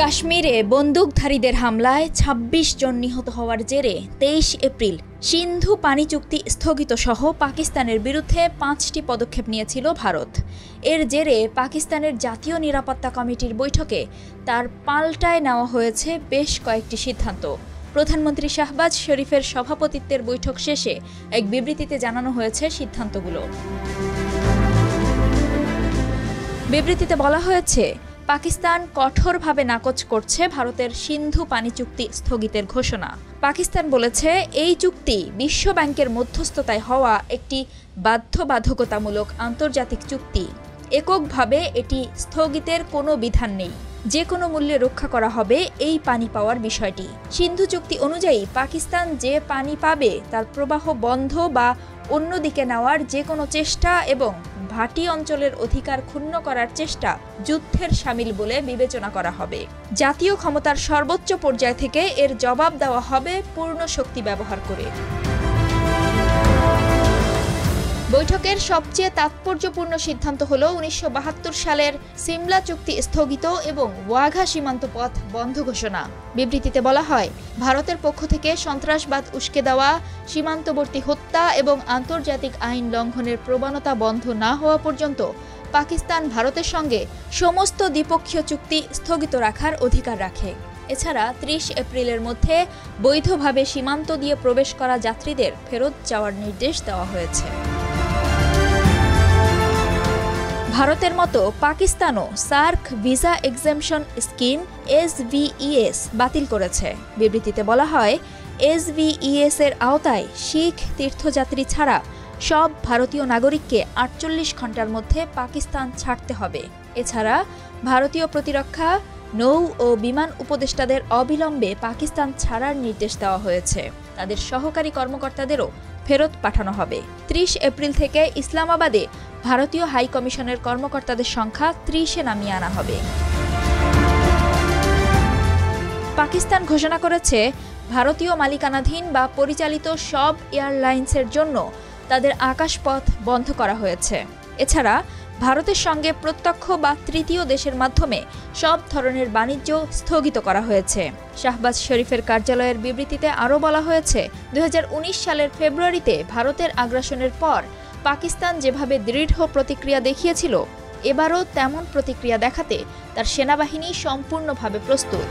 কাশ্মীরে বন্দুকধারীদের হামলায় ২৬ জন নিহত হওয়ার জেরে ২৩ এপ্রিল সিন্ধু পানি চুক্তি স্থগিত সহ পাকিস্তানের বিরুদ্ধে ৫টি পদক্ষেপ নিয়েছিল ভারত। এর জেরে পাকিস্তানের জাতীয় নিরাপত্তা কমিটির বৈঠকে তার পাল্টায় নেওয়া হয়েছে বেশ কয়েকটি সিদ্ধান্ত। প্রধানমন্ত্রী শাহবাজ শরীফের সভাপতিত্বের বৈঠক শেষে এক বিবৃতিতে জানানো হয়েছে সিদ্ধান্তগুলো। বিবৃতিতে বলা হয়েছে, পাকিস্তান কঠোরভাবে নাকচ করছে ভারতের সিন্ধু পানি চুক্তি স্থগিতের ঘোষণা। পাকিস্তান বলেছে, এই চুক্তি বিশ্ব ব্যাংকের মধ্যস্থতায় হওয়া একটি বাধ্যবাধকতামূলক আন্তর্জাতিক চুক্তি। এককভাবে এটি স্থগিতের কোনো বিধান নেই। যে কোনো মূল্যে রক্ষা করা হবে এই পানি পাওয়ার বিষয়টি। সিন্ধু চুক্তি অনুযায়ী পাকিস্তান যে পানি পাবে তার প্রবাহ বন্ধ বা অন্যদিকে নেওয়ার যে কোনো চেষ্টা এবং ভাটি অঞ্চলের অধিকার ক্ষুণ্ণ করার চেষ্টা যুদ্ধের শামিল বলে বিবেচনা করা হবে। জাতীয় ক্ষমতার সর্বোচ্চ পর্যায় থেকে এর জবাব দেওয়া হবে পূর্ণ শক্তি ব্যবহার করে। বৈঠকের সবচেয়ে তাৎপর্যপূর্ণ সিদ্ধান্ত হল ১৯৭২ সালের সিমলা চুক্তি স্থগিত এবং ওয়াঘা সীমান্ত পথ বন্ধ ঘোষণা। বিবৃতিতে বলা হয়, ভারতের পক্ষ থেকে সন্ত্রাসবাদ উস্কে দেওয়া, সীমান্তবর্তী হত্যা এবং আন্তর্জাতিক আইন লঙ্ঘনের প্রবণতা বন্ধ না হওয়া পর্যন্ত পাকিস্তান ভারতের সঙ্গে সমস্ত দ্বিপক্ষীয় চুক্তি স্থগিত রাখার অধিকার রাখে। এছাড়া ৩০ এপ্রিলের মধ্যে বৈধভাবে সীমান্ত দিয়ে প্রবেশ করা যাত্রীদের ফেরত যাওয়ার নির্দেশ দেওয়া হয়েছে। ভারতের মতো পাকিস্তানও SAARC visa exemption scheme SVES বাতিল করেছে। বিবৃতিতে বলা হয়, SVES এর আওতায় শিখ তীর্থযাত্রী ছাড়া সব ভারতীয় নাগরিককে ৪৮ ঘন্টার মধ্যে পাকিস্তান ছাড়তে হবে। এছাড়া ভারতীয় প্রতিরক্ষা, নৌ ও বিমান উপদেষ্টাদের অবিলম্বে পাকিস্তান ছাড়ার নির্দেশ দেওয়া হয়েছে। তাদের সহকারী কর্মকর্তাদেরও ফেরত পাঠানো হবে। ৩০ এপ্রিল থেকে ইসলামাবাদে ভারতীয় হাই কমিশনের কর্মকর্তাদের সংখ্যা ৩০-এ নামিয়ে আনা হবে। পাকিস্তান ঘোষণা করেছে, ভারতীয় মালিকানাধীন বা পরিচালিত সব এয়ারলাইন্সের জন্য তাদের আকাশপথ বন্ধ করা হয়েছে। এছাড়া ভারতের সঙ্গে প্রত্যক্ষ বা তৃতীয় দেশের মাধ্যমে সব ধরনের বাণিজ্য স্থগিত করা হয়েছে। শাহবাজ শরীফের কার্যালয়ের বিবৃতিতে আরও বলা হয়েছে, ২০১৯ সালের ফেব্রুয়ারিতে ভারতের আগ্রাসনের পর পাকিস্তান যেভাবে দৃঢ় প্রতিক্রিয়া দেখিয়েছিল, এবারও তেমন প্রতিক্রিয়া দেখাতে তার সেনাবাহিনী সম্পূর্ণভাবে প্রস্তুত।